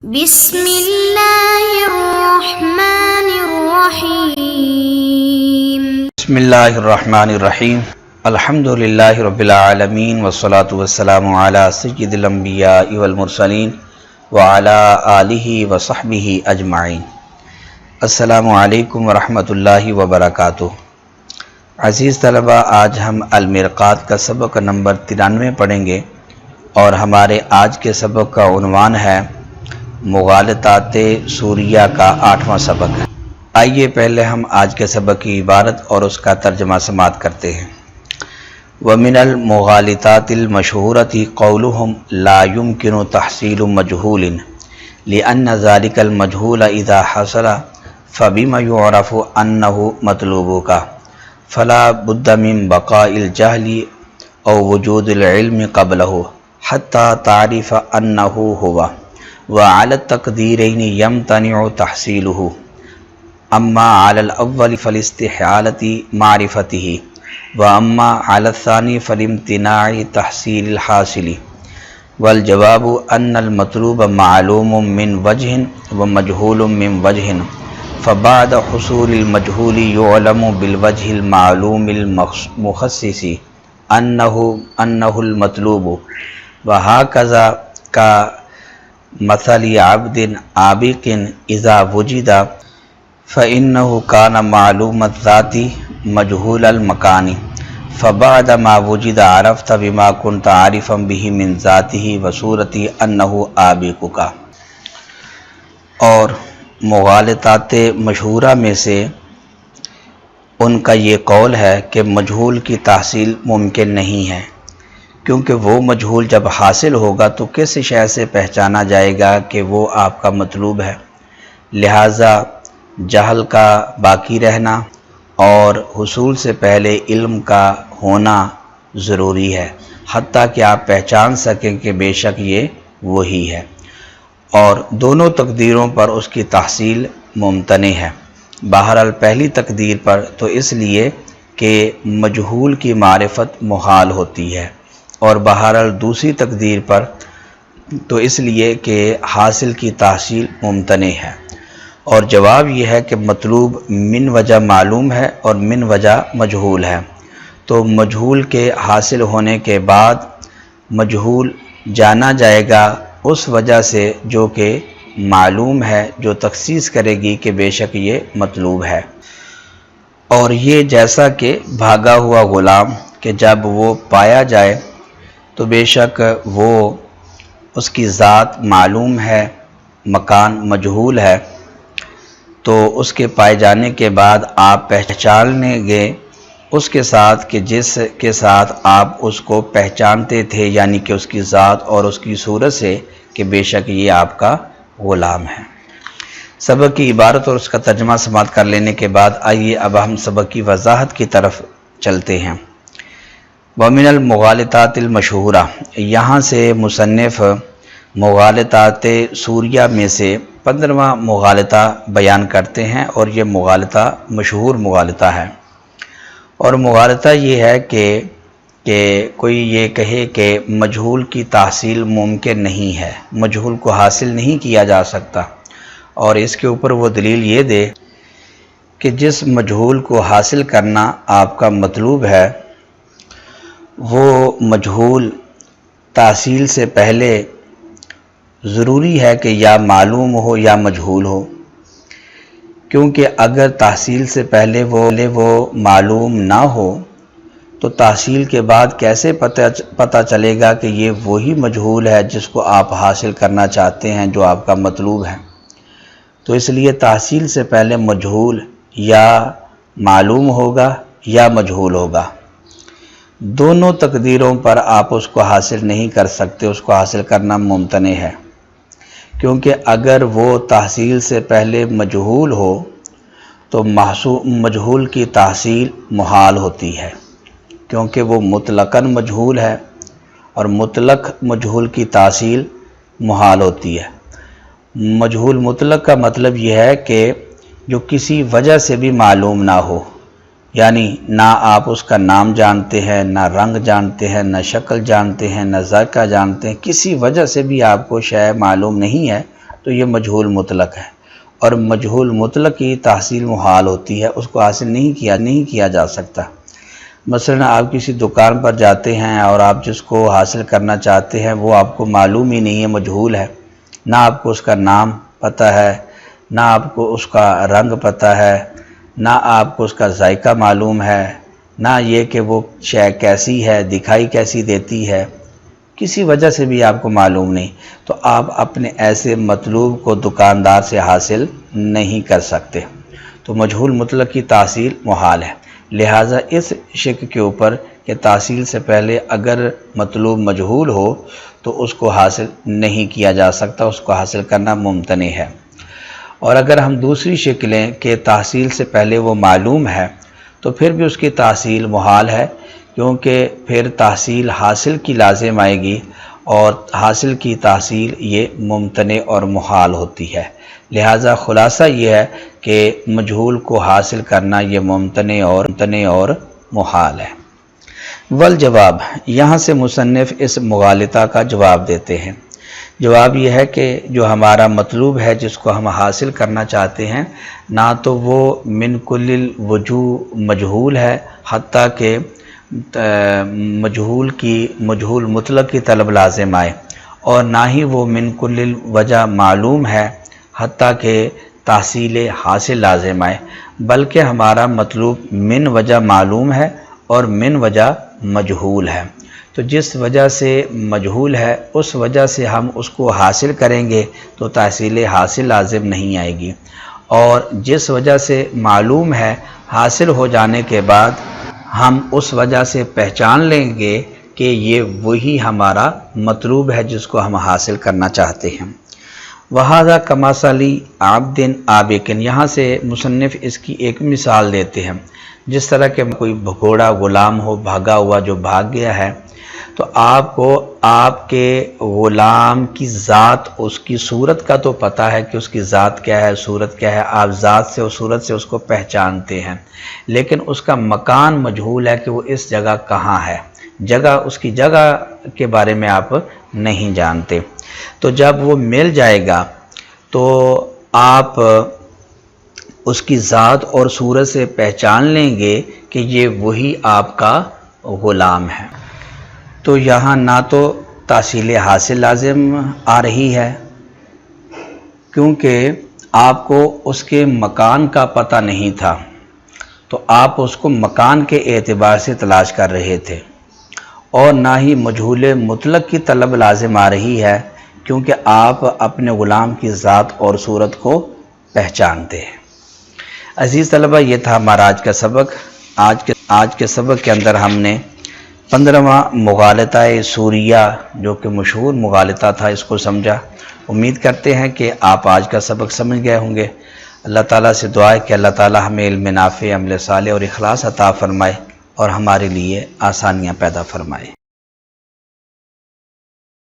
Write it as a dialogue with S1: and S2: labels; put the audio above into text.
S1: بسم اللہ الرحمن الرحیم
S2: بسم اللہ الرحمن الرحیم الحمدللہ رب العالمین والصلاة والسلام علی سید الانبیاء والمرسلین وعلی آلہ وصحبہ اجمعین۔ السلام علیکم ورحمۃ اللہ وبرکاتہ۔ عزیز طلبہ، آج ہم المرقات کا سبق نمبر 93 پڑھیں گے اور ہمارے آج کے سبق کا عنوان ہے مغالطات سوریہ کا 8واں سبق ہے۔ آئیے پہلے ہم آج کے سبق کی عبارت اور اس کا ترجمہ سماعت کرتے ہیں۔ وَمِنَ الْمُغَالِطَاتِ الْمَشْهُورَةِ قَوْلُهُمْ لَا يُمْكِنُ تَحْصِيلُ مَجْهُولٍ لِأَنَّ ذَلِكَ الْمَجْهُولَ إِذَا حَصَلَ فَبِمَ يُعْرَفُ أَنَّهُ مَطْلُوبُكَ فَلَا بُدَّ مِنْ بَقَاءِ الْجَهْلِ أَوْ وُجُودِ الْعِلْمِ قَبْلَهُ حَتَّى تَعْرِفَ أَنَّهُ هُوَ وعلى التقديرين يمتنع تحصيله، أما على الأول فالاستحالة معرفته، وأما على الثاني فالامتناع تحصيل الحاصل، والجواب أن المطلوب معلوم من وجه ومجهول من وجه، فبعد حصول المجهول يعلم بالوجه المعلوم المخصص أنه المطلوب، وهكذا مثل عبد عابق اذا وجد فانه كان معلوم الذات مجهول المكان، فبعد ما وجد عرفت بما كنت عارفا به من ذاته وصورته انه عابقك۔ اور مغالطات مشہورہ میں سے ان کا یہ قول ہے کہ مجہول کی تحصیل ممکن نہیں ہے، کیونکہ وہ مجہول جب حاصل ہوگا تو کس شے سے پہچانا جائے گا کہ وہ آپ کا مطلوب ہے، لہٰذا جہل کا باقی رہنا اور حصول سے پہلے علم کا ہونا ضروری ہے، حتیٰ کہ آپ پہچان سکیں کہ بے شک یہ وہی ہے، اور دونوں تقدیروں پر اس کی تحصیل ممتنع ہے۔ بہرحال پہلی تقدیر پر تو اس لیے کہ مجہول کی معرفت محال ہوتی ہے، اور بہرحال دوسری تقدیر پر تو اس لیے کہ حاصل کی تحصیل ممتنع ہے، اور جواب یہ ہے کہ مطلوب من وجہ معلوم ہے اور من وجہ مجہول ہے، تو مجہول کے حاصل ہونے کے بعد مجہول جانا جائے گا اس وجہ سے جو کہ معلوم ہے، جو تخصیص کرے گی کہ بے شک یہ مطلوب ہے۔ اور یہ جیسا کہ بھاگا ہوا غلام کہ جب وہ پایا جائے تو بے شک وہ اس کی ذات معلوم ہے، مکان مجہول ہے، تو اس کے پائے جانے کے بعد آپ پہچانیں گے اس کے ساتھ کہ جس کے ساتھ آپ اس کو پہچانتے تھے، یعنی کہ اس کی ذات اور اس کی صورت سے کہ بے شک یہ آپ کا غلام ہے۔ سبق کی عبارت اور اس کا ترجمہ سماعت کر لینے کے بعد آئیے اب ہم سبق کی وضاحت کی طرف چلتے ہیں۔ وَمِنَ الْمُغَالِطَاتِ الْمَشْهُورَةِ، یہاں سے مصنف مغالطات سوریہ میں سے 15واں مغالطہ بیان کرتے ہیں، اور یہ مغالطہ مشہور مغالطہ ہے، اور مغالطہ یہ ہے کہ کوئی یہ کہے کہ مجہول کی تحصیل ممکن نہیں ہے، مجہول کو حاصل نہیں کیا جا سکتا، اور اس کے اوپر وہ دلیل یہ دے کہ جس مجہول کو حاصل کرنا آپ کا مطلوب ہے وہ مجہول تحصیل سے پہلے ضروری ہے کہ یا معلوم ہو یا مجہول ہو، کیونکہ اگر تحصیل سے پہلے وہ معلوم نہ ہو تو تحصیل کے بعد کیسے پتہ چلے گا کہ یہ وہی مجہول ہے جس کو آپ حاصل کرنا چاہتے ہیں، جو آپ کا مطلوب ہے۔ تو اس لیے تحصیل سے پہلے مجہول یا معلوم ہوگا یا مجہول ہوگا، دونوں تقدیروں پر آپ اس کو حاصل نہیں کر سکتے، اس کو حاصل کرنا ممتنع ہے، کیونکہ اگر وہ تحصیل سے پہلے مجہول ہو تو مجہول کی تحصیل محال ہوتی ہے، کیونکہ وہ مطلقاً مجہول ہے، اور مطلق مجہول کی تحصیل محال ہوتی ہے۔ مجہول مطلق کا مطلب یہ ہے کہ جو کسی وجہ سے بھی معلوم نہ ہو، یعنی نہ آپ اس کا نام جانتے ہیں، نہ رنگ جانتے ہیں، نہ شکل جانتے ہیں، نہ ذائقہ جانتے ہیں، کسی وجہ سے بھی آپ کو شے معلوم نہیں ہے، تو یہ مجہول مطلق ہے، اور مجہول مطلق کی تحصیل محال ہوتی ہے، اس کو حاصل نہیں کیا جا سکتا۔ مثلا آپ کسی دکان پر جاتے ہیں اور آپ جس کو حاصل کرنا چاہتے ہیں وہ آپ کو معلوم ہی نہیں ہے، مجہول ہے، نہ آپ کو اس کا نام پتہ ہے، نہ آپ کو اس کا رنگ پتہ ہے، نہ آپ کو اس کا ذائقہ معلوم ہے، نہ یہ کہ وہ شے کیسی ہے، دکھائی کیسی دیتی ہے، کسی وجہ سے بھی آپ کو معلوم نہیں، تو آپ اپنے ایسے مطلوب کو دکاندار سے حاصل نہیں کر سکتے، تو مجہول مطلق کی تحصیل محال ہے۔ لہٰذا اس شک کے اوپر کہ تحصیل سے پہلے اگر مطلوب مجہول ہو تو اس کو حاصل نہیں کیا جا سکتا، اس کو حاصل کرنا ممتنع ہے۔ اور اگر ہم دوسری شک لیں کہ تحصیل سے پہلے وہ معلوم ہے تو پھر بھی اس کی تحصیل محال ہے، کیونکہ پھر تحصیل حاصل کی لازم آئے گی، اور حاصل کی تحصیل یہ ممتنع اور محال ہوتی ہے۔ لہٰذا خلاصہ یہ ہے کہ مجہول کو حاصل کرنا یہ ممتنع اور محال ہے۔ والجواب، یہاں سے مصنف اس مغالطہ کا جواب دیتے ہیں۔ جواب یہ ہے کہ جو ہمارا مطلوب ہے، جس کو ہم حاصل کرنا چاہتے ہیں، نہ تو وہ من کل الوجوہ مجہول ہے، حتیٰ کہ مجہول مطلق کی طلب لازم آئے، اور نہ ہی وہ من کل الوجہ معلوم ہے، حتیٰ کہ تحصیل حاصل لازم آئے، بلکہ ہمارا مطلوب من وجہ معلوم ہے اور من وجہ مجہول ہے۔ تو جس وجہ سے مجہول ہے اس وجہ سے ہم اس کو حاصل کریں گے تو تحصیل حاصل لازم نہیں آئے گی، اور جس وجہ سے معلوم ہے حاصل ہو جانے کے بعد ہم اس وجہ سے پہچان لیں گے کہ یہ وہی ہمارا مطلوب ہے جس کو ہم حاصل کرنا چاہتے ہیں۔ وَهَذَا كَمَثَلِ عَبْدٍ عَابِقٍ، یہاں سے مصنف اس کی ایک مثال دیتے ہیں، جس طرح کہ کوئی گھوڑا غلام ہو، بھاگا ہوا جو بھاگ گیا ہے، تو آپ کو آپ کے غلام کی ذات، اس کی صورت کا تو پتہ ہے کہ اس کی ذات کیا ہے، صورت کیا ہے، آپ ذات سے اور صورت سے اس کو پہچانتے ہیں، لیکن اس کا مکان مجہول ہے کہ وہ اس جگہ کہاں ہے، اس کی جگہ کے بارے میں آپ نہیں جانتے۔ تو جب وہ مل جائے گا تو آپ اس کی ذات اور صورت سے پہچان لیں گے کہ یہ وہی آپ کا غلام ہے۔ تو یہاں نہ تو تحصیل حاصل لازم آ رہی ہے، کیونکہ آپ کو اس کے مکان کا پتہ نہیں تھا، تو آپ اس کو مکان کے اعتبار سے تلاش کر رہے تھے، اور نہ ہی مجہول مطلق کی طلب لازم آ رہی ہے، کیونکہ آپ اپنے غلام کی ذات اور صورت کو پہچانتے ہیں۔ عزیز طلبہ، یہ تھا ہمارا آج کا سبق۔ آج کے سبق کے اندر ہم نے 15واں مغالطہ سوریہ، جو کہ مشہور مغالطہ تھا، اس کو سمجھا۔ امید کرتے ہیں کہ آپ آج کا سبق سمجھ گئے ہوں گے۔ اللہ تعالیٰ سے دعا ہے کہ اللہ تعالیٰ ہمیں علم نافع، عمل صالح اور اخلاص عطا فرمائے، اور ہمارے لیے آسانیاں پیدا فرمائے۔